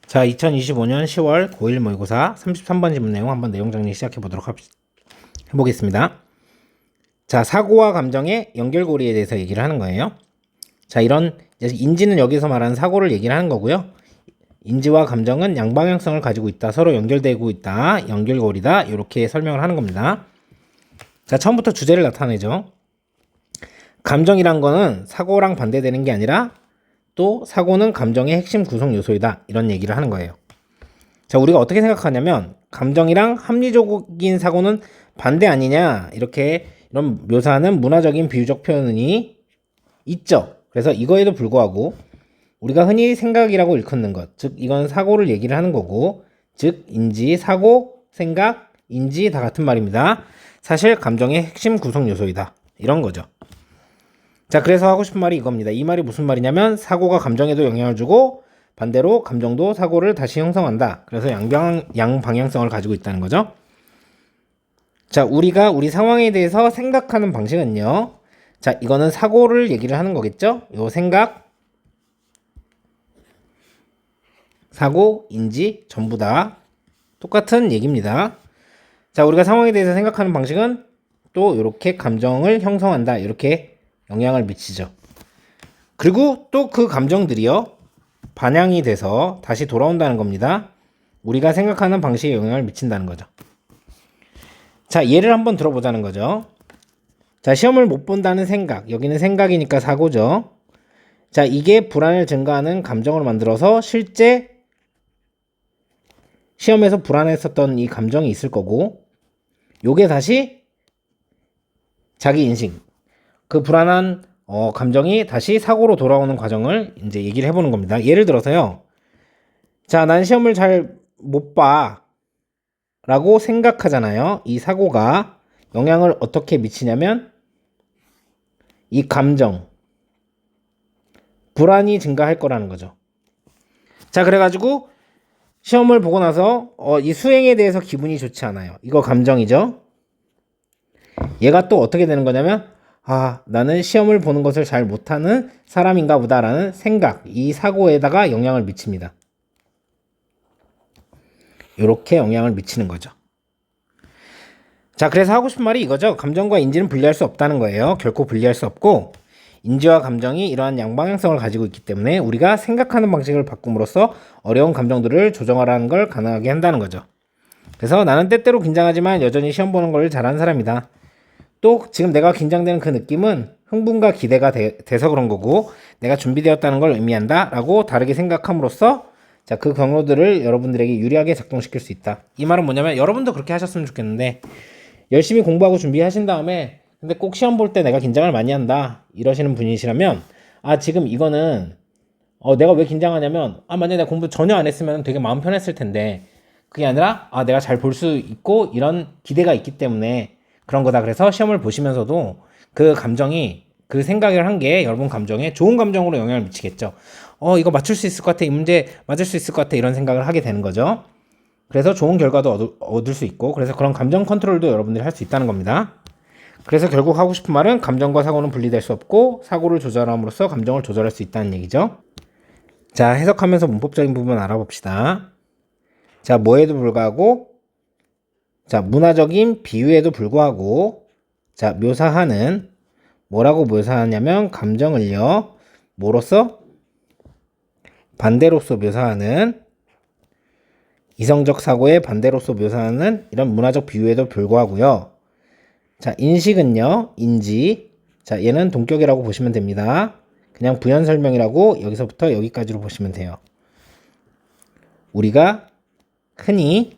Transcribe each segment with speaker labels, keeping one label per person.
Speaker 1: 자, 2025년 10월 고1 모의고사 33번 지문 내용 한번 내용 정리 시작해 보도록 해보겠습니다. 자, 사고와 감정의 연결고리에 대해서 얘기를 하는 거예요. 자, 이런 인지는 여기서 말하는 사고를 얘기를 하는 거고요. 인지와 감정은 양방향성을 가지고 있다. 서로 연결되고 있다. 연결고리다. 이렇게 설명을 하는 겁니다. 자, 처음부터 주제를 나타내죠. 감정이란 거는 사고랑 반대되는 게 아니라 또 사고는 감정의 핵심 구성 요소이다. 이런 얘기를 하는 거예요. 자, 우리가 어떻게 생각하냐면 감정이랑 합리적인 사고는 반대 아니냐 이렇게 이런 묘사하는 문화적인 비유적 표현이 있죠. 그래서 이거에도 불구하고 우리가 흔히 생각이라고 일컫는 것, 즉 이건 사고를 얘기를 하는 거고, 즉 인지, 사고, 생각, 인지 다 같은 말입니다. 사실 감정의 핵심 구성 요소이다. 이런 거죠. 자, 그래서 하고 싶은 말이 이겁니다. 이 말이 무슨 말이냐면 사고가 감정에도 영향을 주고 반대로 감정도 사고를 다시 형성한다. 그래서 양방향성을 가지고 있다는 거죠. 자, 우리가 우리 상황에 대해서 생각하는 방식은요. 자, 이거는 사고를 얘기를 하는 거겠죠. 요 생각, 사고, 인지 전부 다 똑같은 얘기입니다. 자, 우리가 상황에 대해서 생각하는 방식은 또 이렇게 감정을 형성한다. 이렇게 영향을 미치죠. 그리고 또 그 감정들이요. 반향이 돼서 다시 돌아온다는 겁니다. 우리가 생각하는 방식에 영향을 미친다는 거죠. 자, 예를 한번 들어보자는 거죠. 자, 시험을 못 본다는 생각. 여기는 생각이니까 사고죠. 자, 이게 불안을 증가하는 감정을 만들어서 실제 시험에서 불안했었던 이 감정이 있을 거고, 요게 다시 자기 인식. 그 불안한 감정이 다시 사고로 돌아오는 과정을 이제 얘기를 해보는 겁니다. 예를 들어서요. 자, 난 시험을 잘 못 봐. 라고 생각하잖아요. 이 사고가 영향을 어떻게 미치냐면 이 감정, 불안이 증가할 거라는 거죠. 자, 그래가지고 시험을 보고 나서 이 수행에 대해서 기분이 좋지 않아요. 이거 감정이죠. 얘가 또 어떻게 되는 거냐면 나는 시험을 보는 것을 잘 못하는 사람인가 보다라는 생각, 이 사고에다가 영향을 미칩니다. 이렇게 영향을 미치는 거죠. 자, 그래서 하고 싶은 말이 이거죠. 감정과 인지는 분리할 수 없다는 거예요. 결코 분리할 수 없고 인지와 감정이 이러한 양방향성을 가지고 있기 때문에 우리가 생각하는 방식을 바꿈으로써 어려운 감정들을 조정하라는 걸 가능하게 한다는 거죠. 그래서 나는 때때로 긴장하지만 여전히 시험 보는 걸 잘하는 사람이다. 또 지금 내가 긴장되는 그 느낌은 흥분과 기대가 돼서 그런 거고 내가 준비되었다는 걸 의미한다 라고 다르게 생각함으로써 자, 그 경로들을 여러분들에게 유리하게 작동시킬 수 있다. 이 말은 뭐냐면 여러분도 그렇게 하셨으면 좋겠는데 열심히 공부하고 준비하신 다음에 근데 꼭 시험 볼 때 내가 긴장을 많이 한다 이러시는 분이시라면 지금 이거는 내가 왜 긴장하냐면 만약에 내가 공부 전혀 안 했으면 되게 마음 편했을 텐데 그게 아니라 내가 잘 볼 수 있고 이런 기대가 있기 때문에 그런 거다. 그래서 시험을 보시면서도 그 감정이 그 생각을 한 게 여러분 감정에 좋은 감정으로 영향을 미치겠죠. 이거 맞출 수 있을 것 같아. 이 문제 맞을 수 있을 것 같아. 이런 생각을 하게 되는 거죠. 그래서 좋은 결과도 얻을 수 있고 그래서 그런 감정 컨트롤도 여러분들이 할 수 있다는 겁니다. 그래서 결국 하고 싶은 말은 감정과 사고는 분리될 수 없고 사고를 조절함으로써 감정을 조절할 수 있다는 얘기죠. 자, 해석하면서 문법적인 부분 알아봅시다. 자, 뭐에도 불구하고 자, 문화적인 비유에도 불구하고 자, 묘사하는 뭐라고 묘사하냐면 감정을요. 뭐로써? 반대로서 묘사하는 이성적 사고의 반대로서 묘사하는 이런 문화적 비유에도 불구하고요. 자, 인식은요. 인지. 자, 얘는 동격이라고 보시면 됩니다. 그냥 부연 설명이라고 여기서부터 여기까지로 보시면 돼요. 우리가 흔히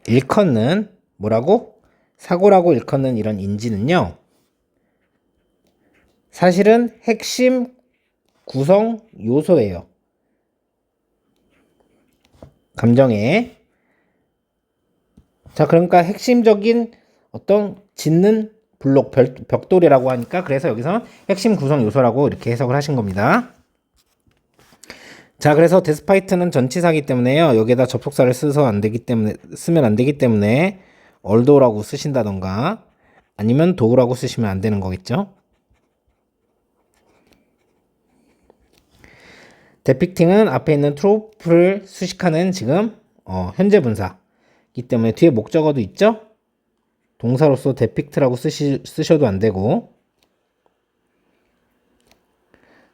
Speaker 1: 일컫는 뭐라고? 사고라고 일컫는 이런 인지는요. 사실은 핵심 구성 요소예요. 감정의. 자, 그러니까 핵심적인 어떤 짓는 블록, 벽돌이라고 하니까 그래서 여기서 핵심 구성 요소라고 이렇게 해석을 하신 겁니다. 자, 그래서 데스파이트는 전치사기 때문에요. 여기에다 접속사를 쓰면 안 되기 때문에 얼도라고 쓰신다던가 아니면 도우라고 쓰시면 안 되는 거겠죠. depicting은 앞에 있는 trope를 수식하는 지금 현재 분사이기 때문에 뒤에 목적어도 있죠? 동사로서 depict라고 쓰셔도 안 되고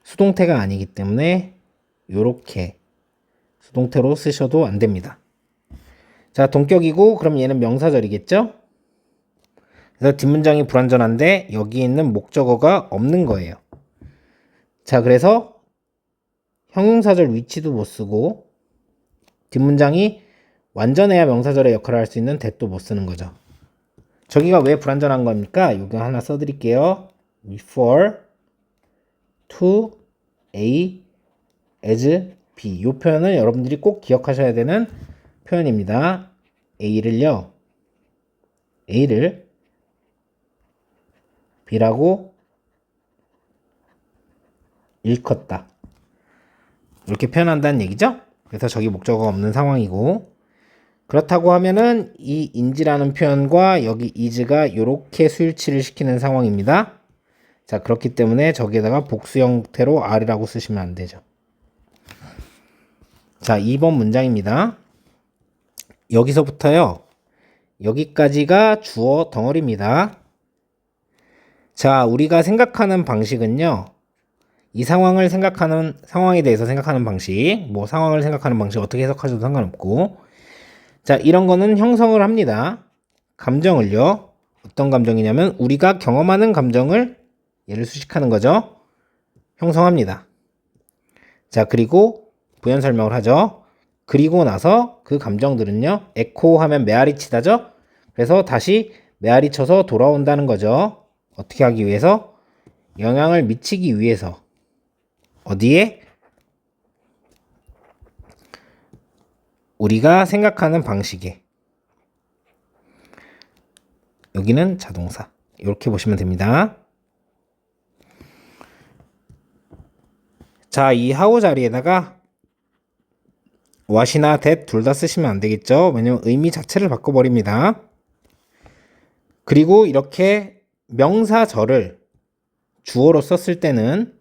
Speaker 1: 수동태가 아니기 때문에 요렇게 수동태로 쓰셔도 안 됩니다. 자, 동격이고 그럼 얘는 명사절이겠죠? 그래서 뒷문장이 불완전한데 여기에 있는 목적어가 없는 거예요. 자, 그래서 형용사절 위치도 못 쓰고 뒷문장이 완전해야 명사절의 역할을 할 수 있는 that도 못 쓰는 거죠. 저기가 왜 불완전한 겁니까? 이거 하나 써드릴게요. refer to A as B. 이 표현은 여러분들이 꼭 기억하셔야 되는 표현입니다. A를 B라고 일컫다. 이렇게 표현한다는 얘기죠? 그래서 저기 목적어가 없는 상황이고 그렇다고 하면은 이 in지라는 표현과 여기 is가 이렇게 수일치를 시키는 상황입니다. 자, 그렇기 때문에 저기에다가 복수 형태로 R이라고 쓰시면 안 되죠. 자, 2번 문장입니다. 여기서부터요. 여기까지가 주어 덩어리입니다. 자, 우리가 생각하는 방식은요. 이 상황을 생각하는 상황에 대해서 생각하는 방식, 뭐 상황을 생각하는 방식 어떻게 해석하셔도 상관없고, 자, 이런 거는 형성을 합니다. 감정을요. 어떤 감정이냐면 우리가 경험하는 감정을 얘를 수식하는 거죠. 형성합니다. 자, 그리고 부연 설명을 하죠. 그리고 나서 그 감정들은요. 에코 하면 메아리 치다죠. 그래서 다시 메아리 쳐서 돌아온다는 거죠. 어떻게 하기 위해서? 영향을 미치기 위해서. 어디에? 우리가 생각하는 방식에. 여기는 자동사. 이렇게 보시면 됩니다. 자, 이 how 자리에다가 what이나 that 둘 다 쓰시면 안 되겠죠. 왜냐면 의미 자체를 바꿔버립니다. 그리고 이렇게 명사절을 주어로 썼을 때는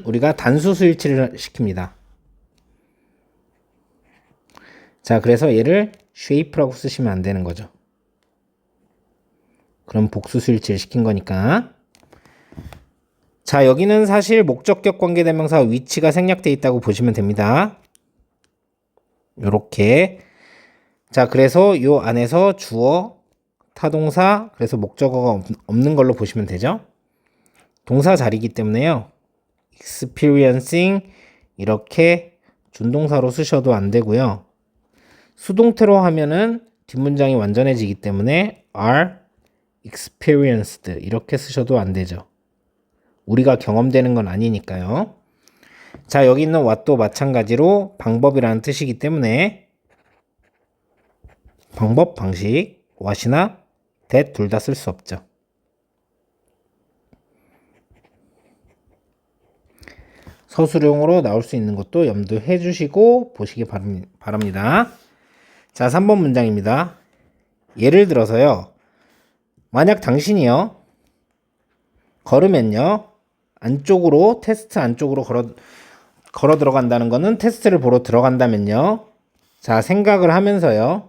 Speaker 1: 우리가 단수 수일치를 시킵니다. 자, 그래서 얘를 shape라고 쓰시면 안 되는 거죠. 그럼 복수 수일치를 시킨 거니까. 자, 여기는 사실 목적격 관계대명사 위치가 생략되어 있다고 보시면 됩니다. 요렇게. 자, 그래서 요 안에서 주어, 타동사, 그래서 목적어가 없는 걸로 보시면 되죠. 동사 자리이기 때문에요. experiencing 이렇게 준동사로 쓰셔도 안 되고요. 수동태로 하면은 뒷문장이 완전해지기 때문에 are experienced 이렇게 쓰셔도 안 되죠. 우리가 경험되는 건 아니니까요. 자, 여기 있는 what도 마찬가지로 방법이라는 뜻이기 때문에 방법, 방식, what이나 that 둘 다 쓸 수 없죠. 서술형으로 나올 수 있는 것도 염두해 주시고 보시기 바랍니다. 자, 3번 문장입니다. 예를 들어서요. 만약 당신이요. 걸으면요. 안쪽으로 테스트 안쪽으로 걸어 들어간다는 거는 테스트를 보러 들어간다면요. 자, 생각을 하면서요.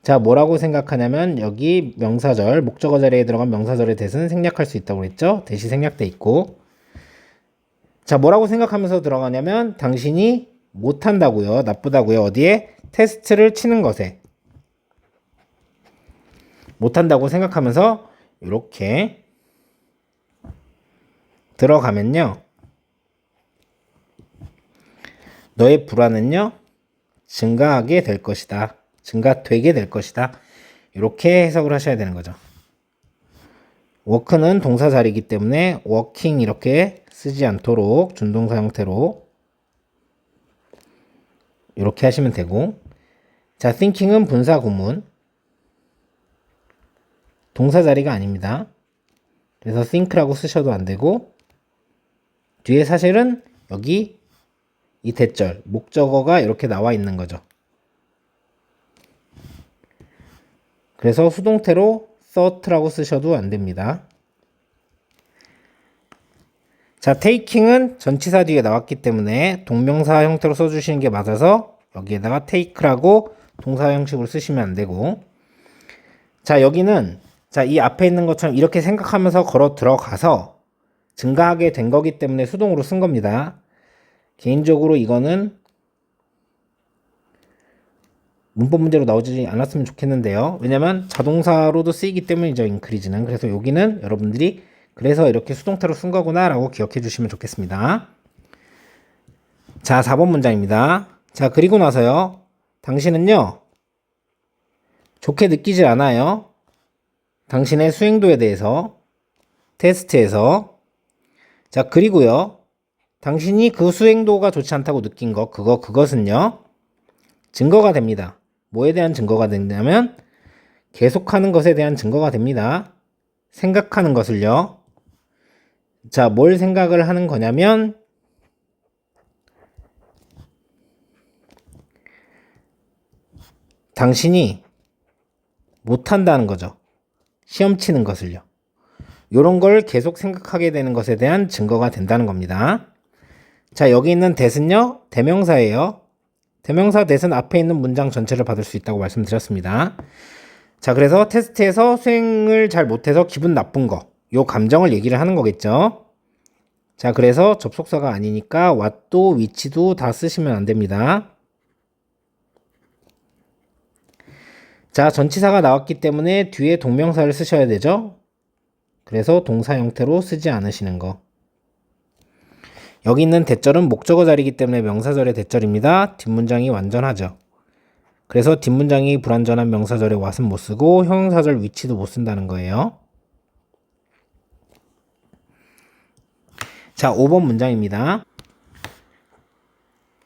Speaker 1: 자, 뭐라고 생각하냐면 여기 명사절, 목적어 자리에 들어간 명사절의 대신 생략할 수 있다고 그랬죠? 대시 생략돼 있고. 자, 뭐라고 생각하면서 들어가냐면 당신이 못한다고요. 나쁘다고요. 어디에? 테스트를 치는 것에. 못한다고 생각하면서 이렇게 들어가면요. 너의 불안은요. 증가하게 될 것이다. 증가되게 될 것이다. 이렇게 해석을 하셔야 되는 거죠. 워크는 동사 자리이기 때문에 워킹 이렇게 쓰지 않도록 준동사 형태로 이렇게 하시면 되고, 자, thinking은 분사 구문 동사 자리가 아닙니다. 그래서 think라고 쓰셔도 안 되고, 뒤에 사실은 여기 이 대절 목적어가 이렇게 나와 있는 거죠. 그래서 수동태로 thought라고 쓰셔도 안 됩니다. 자, taking은 전치사 뒤에 나왔기 때문에 동명사 형태로 써주시는 게 맞아서 여기에다가 take라고 동사 형식으로 쓰시면 안 되고, 자, 여기는 자, 이 앞에 있는 것처럼 이렇게 생각하면서 걸어 들어가서 증가하게 된 거기 때문에 수동으로 쓴 겁니다. 개인적으로 이거는 문법 문제로 나오지 않았으면 좋겠는데요. 왜냐면 자동사로도 쓰이기 때문이죠, increase는. 그래서 여기는 여러분들이 그래서 이렇게 수동태로 쓴 거구나 라고 기억해 주시면 좋겠습니다. 자, 4번 문장입니다. 자, 그리고 나서요. 당신은요, 좋게 느끼질 않아요. 당신의 수행도에 대해서 테스트에서. 자, 그리고요. 당신이 그 수행도가 좋지 않다고 느낀 것, 그것은요. 증거가 됩니다. 뭐에 대한 증거가 되냐면 계속하는 것에 대한 증거가 됩니다. 생각하는 것을요. 자, 뭘 생각을 하는 거냐면 당신이 못한다는 거죠. 시험 치는 것을요. 요런 걸 계속 생각하게 되는 것에 대한 증거가 된다는 겁니다. 자, 여기 있는 that은요, 대명사예요. 대명사 that은 앞에 있는 문장 전체를 받을 수 있다고 말씀드렸습니다. 자, 그래서 테스트에서 수행을 잘 못해서 기분 나쁜 거, 요 감정을 얘기를 하는 거겠죠. 자, 그래서 접속사가 아니니까 what도 which도 다 쓰시면 안 됩니다. 자, 전치사가 나왔기 때문에 뒤에 동명사를 쓰셔야 되죠. 그래서 동사 형태로 쓰지 않으시는 거. 여기 있는 대절은 목적어 자리이기 때문에 명사절의 대절입니다. 뒷문장이 완전하죠. 그래서 뒷문장이 불완전한 명사절에 what은 못 쓰고 형용사절 which도 못 쓴다는 거예요. 자, 5번 문장입니다.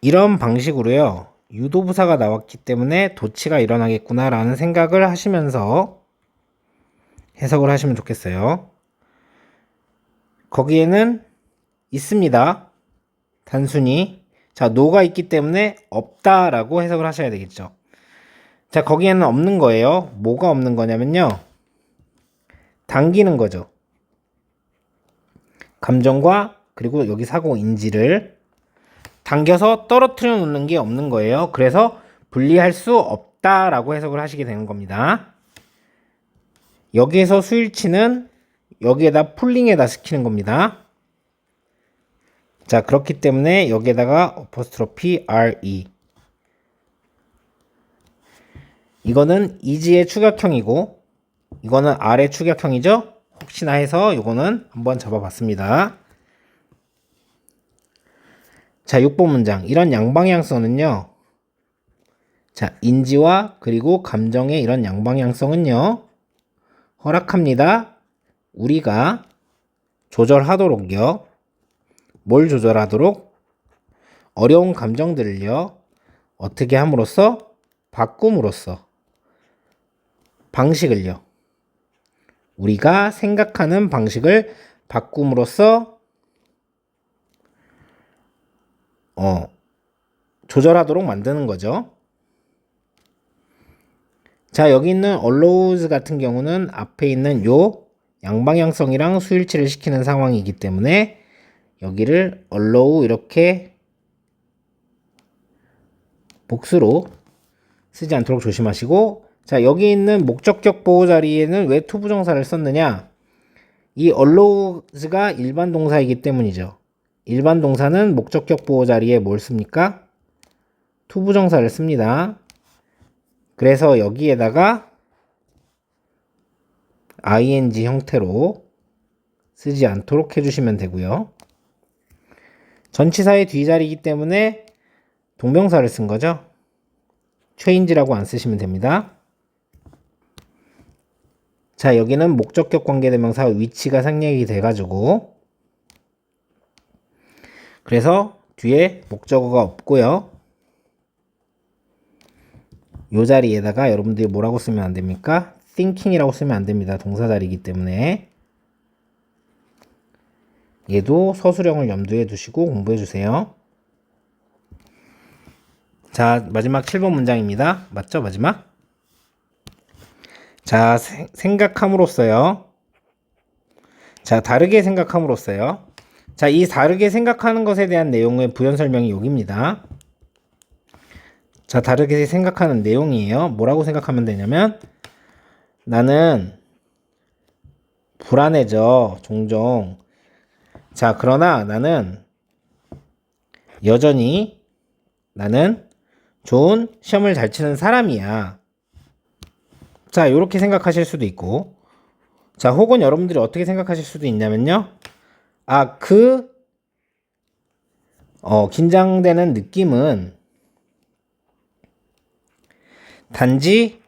Speaker 1: 이런 방식으로요. 유도부사가 나왔기 때문에 도치가 일어나겠구나 라는 생각을 하시면서 해석을 하시면 좋겠어요. 거기에는 있습니다. 단순히. 자, no가 있기 때문에 없다 라고 해석을 하셔야 되겠죠. 자, 거기에는 없는 거예요. 뭐가 없는 거냐면요. 당기는 거죠. 감정과 그리고 여기 사고 인지를 당겨서 떨어뜨려 놓는 게 없는 거예요. 그래서 분리할 수 없다라고 해석을 하시게 되는 겁니다. 여기에서 수일치는 여기에다 풀링에다 시키는 겁니다. 자, 그렇기 때문에 여기에다가 어퍼스트로피 re. 이거는 is의 축약형이고 이거는 r의 축약형이죠. 혹시나 해서 이거는 한번 잡아봤습니다. 자, 6번 문장. 이런 양방향성은요. 자, 인지와 그리고 감정의 이런 양방향성은요. 허락합니다. 우리가 조절하도록요. 뭘 조절하도록? 어려운 감정들을요. 어떻게 함으로써? 바꿈으로써. 방식을요. 우리가 생각하는 방식을 바꿈으로써 조절하도록 만드는 거죠. 자, 여기 있는 allows 같은 경우는 앞에 있는 요 양방향성이랑 수일치를 시키는 상황이기 때문에 여기를 allow 이렇게 복수로 쓰지 않도록 조심하시고, 자, 여기 있는 목적격 보호 자리에는 왜 투부정사를 썼느냐? 이 allows가 일반 동사이기 때문이죠. 일반 동사는 목적격 보호 자리에 뭘 씁니까? 투부정사를 씁니다. 그래서 여기에다가 ing 형태로 쓰지 않도록 해주시면 되고요. 전치사의 뒷자리이기 때문에 동명사를 쓴 거죠. change라고 안 쓰시면 됩니다. 자, 여기는 목적격 관계대명사 which가 생략이 돼가지고 그래서 뒤에 목적어가 없고요. 요 자리에다가 여러분들이 뭐라고 쓰면 안 됩니까? thinking이라고 쓰면 안 됩니다. 동사 자리이기 때문에. 얘도 서술형을 염두에 두시고 공부해 주세요. 자, 마지막 7번 문장입니다. 맞죠? 마지막? 자, 생각함으로써요. 자, 다르게 생각함으로써요. 자, 이 다르게 생각하는 것에 대한 내용의 부연 설명이 여기입니다. 자, 다르게 생각하는 내용이에요. 뭐라고 생각하면 되냐면, 나는 불안해져, 종종. 자, 그러나 여전히 나는 좋은 시험을 잘 치는 사람이야. 자, 이렇게 생각하실 수도 있고, 자, 혹은 여러분들이 어떻게 생각하실 수도 있냐면요. 아, 긴장되는 느낌은 단지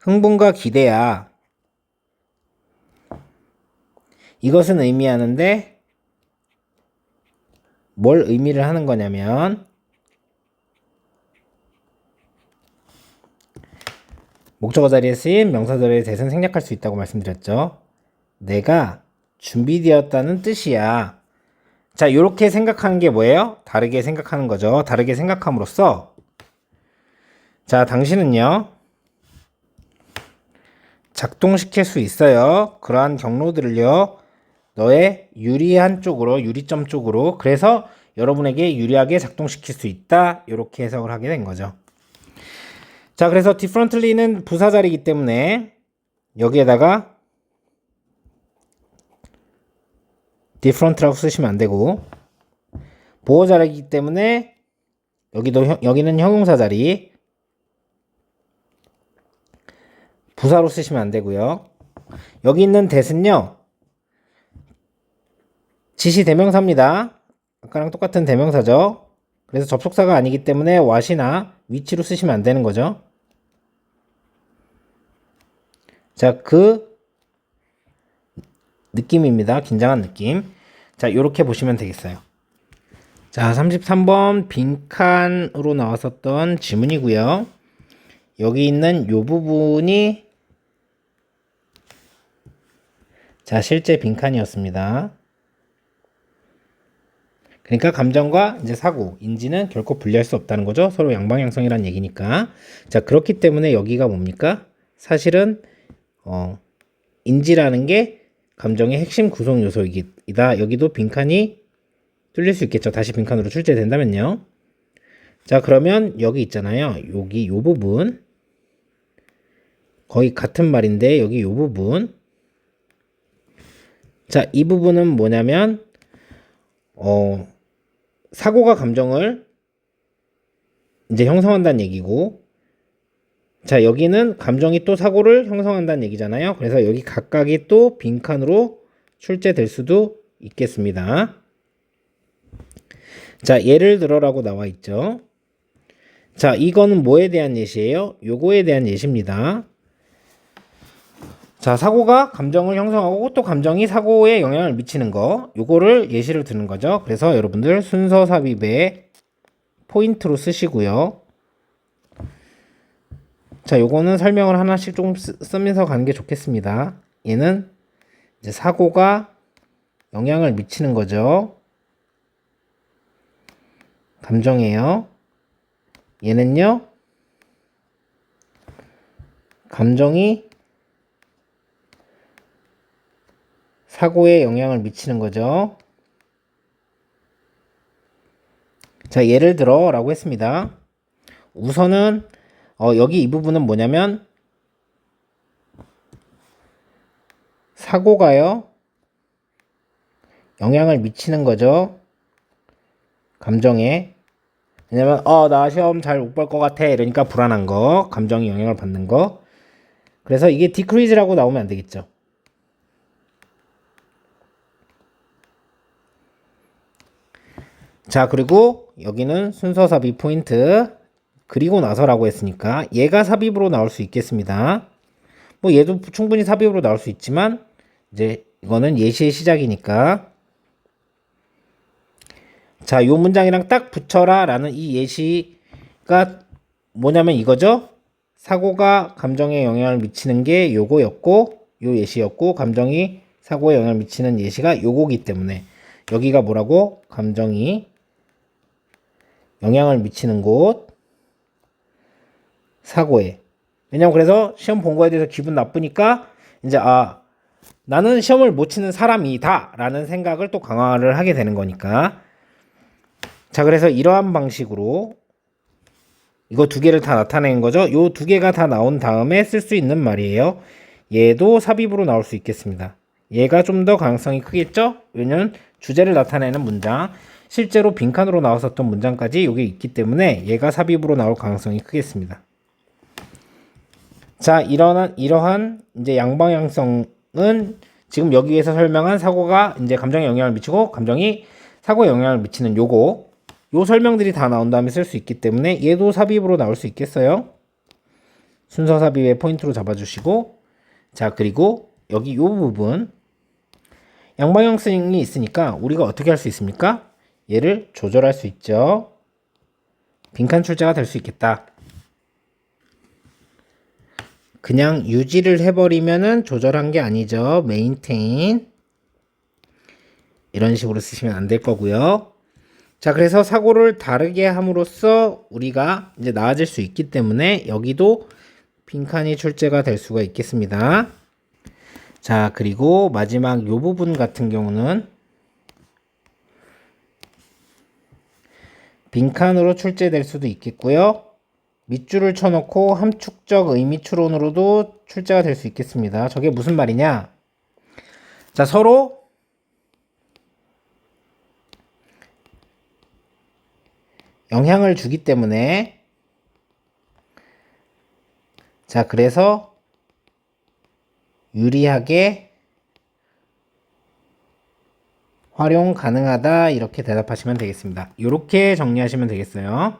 Speaker 1: 흥분과 기대야. 이것은 의미하는데 뭘 의미를 하는 거냐면 목적어 자리에 쓰인 명사절의 대신 생략할 수 있다고 말씀드렸죠. 내가 준비되었다는 뜻이야. 자, 이렇게 생각하는 게 뭐예요? 다르게 생각하는 거죠. 다르게 생각함으로써 자, 당신은요 작동시킬 수 있어요. 그러한 경로들을요 너의 유리한 쪽으로, 유리점 쪽으로, 그래서 여러분에게 유리하게 작동시킬 수 있다. 이렇게 해석을 하게 된 거죠. 자, 그래서 differently는 부사자리이기 때문에 여기에다가 different라고 쓰시면 안 되고, 보어자리이기 때문에 여기는 형용사 자리 부사로 쓰시면 안 되고요. 여기 있는 that은요 지시 대명사입니다. 아까랑 똑같은 대명사죠. 그래서 접속사가 아니기 때문에 what이나 which로 쓰시면 안 되는 거죠. 자, 그 느낌입니다. 긴장한 느낌. 자, 요렇게 보시면 되겠어요. 자, 33번 빈칸으로 나왔었던 지문이고요. 여기 있는 요 부분이 자, 실제 빈칸이었습니다. 그러니까 감정과 이제 사고, 인지는 결코 분리할 수 없다는 거죠. 서로 양방향성이란 얘기니까. 자, 그렇기 때문에 여기가 뭡니까? 사실은 인지라는 게 감정의 핵심 구성 요소이다. 여기도 빈칸이 뚫릴 수 있겠죠. 다시 빈칸으로 출제된다면요. 자, 그러면 여기 있잖아요. 여기 요 부분 거의 같은 말인데 여기 요 부분 자, 이 부분은 뭐냐면 사고가 감정을 이제 형성한다는 얘기고, 자, 여기는 감정이 또 사고를 형성한다는 얘기잖아요. 그래서 여기 각각이 또 빈칸으로 출제될 수도 있겠습니다. 자, 예를 들어라고 나와 있죠. 자, 이거는 뭐에 대한 예시예요? 요거에 대한 예시입니다. 자, 사고가 감정을 형성하고 또 감정이 사고에 영향을 미치는 거, 요거를 예시를 드는 거죠. 그래서 여러분들 순서 삽입에 포인트로 쓰시고요. 자, 요거는 설명을 하나씩 조금 쓰면서 가는 게 좋겠습니다. 얘는 이제 사고가 영향을 미치는 거죠. 감정이에요. 얘는요, 감정이 사고에 영향을 미치는 거죠. 자, 예를 들어 라고 했습니다. 우선은 여기 이 부분은 뭐냐면 사고가요 영향을 미치는 거죠. 감정에. 왜냐면 나 시험 잘 못 볼 것 같아 이러니까 불안한 거, 감정이 영향을 받는 거. 그래서 이게 decrease라고 나오면 안 되겠죠. 자, 그리고 여기는 순서 삽입 포인트 그리고 나서라고 했으니까 얘가 삽입으로 나올 수 있겠습니다. 뭐 얘도 충분히 삽입으로 나올 수 있지만 이제 이거는 예시의 시작이니까 자, 요 문장이랑 딱 붙여라 라는 이 예시가 뭐냐면 이거죠. 사고가 감정에 영향을 미치는 게 요거였고 요 예시였고 감정이 사고에 영향을 미치는 예시가 요거기 때문에 여기가 뭐라고? 감정이 영향을 미치는 곳 사고에. 왜냐면 그래서 시험 본 거에 대해서 기분 나쁘니까 이제 나는 시험을 못 치는 사람이다 라는 생각을 또 강화를 하게 되는 거니까. 자, 그래서 이러한 방식으로 이거 두 개를 다 나타낸 거죠. 요 두 개가 다 나온 다음에 쓸 수 있는 말이에요. 얘도 삽입으로 나올 수 있겠습니다. 얘가 좀 더 가능성이 크겠죠? 왜냐면 주제를 나타내는 문장, 실제로 빈칸으로 나왔었던 문장까지 여기 있기 때문에 얘가 삽입으로 나올 가능성이 크겠습니다. 자, 이러한 이제 양방향성은 지금 여기에서 설명한 사고가 이제 감정에 영향을 미치고 감정이 사고에 영향을 미치는 요 설명들이 다 나온 다음에 쓸 수 있기 때문에 얘도 삽입으로 나올 수 있겠어요. 순서 삽입의 포인트로 잡아주시고, 자, 그리고 여기 요 부분 양방향성이 있으니까 우리가 어떻게 할 수 있습니까? 얘를 조절할 수 있죠. 빈칸 출제가 될 수 있겠다. 그냥 유지를 해버리면은 조절한 게 아니죠. maintain 이런 식으로 쓰시면 안 될 거고요. 자, 그래서 사고를 다르게 함으로써 우리가 이제 나아질 수 있기 때문에 여기도 빈칸이 출제가 될 수가 있겠습니다. 자, 그리고 마지막 요 부분 같은 경우는 빈칸으로 출제될 수도 있겠고요. 밑줄을 쳐놓고 함축적 의미 추론으로도 출제가 될 수 있겠습니다. 저게 무슨 말이냐? 자, 서로 영향을 주기 때문에, 자, 그래서 유리하게 활용 가능하다 이렇게 대답하시면 되겠습니다. 이렇게 정리하시면 되겠어요.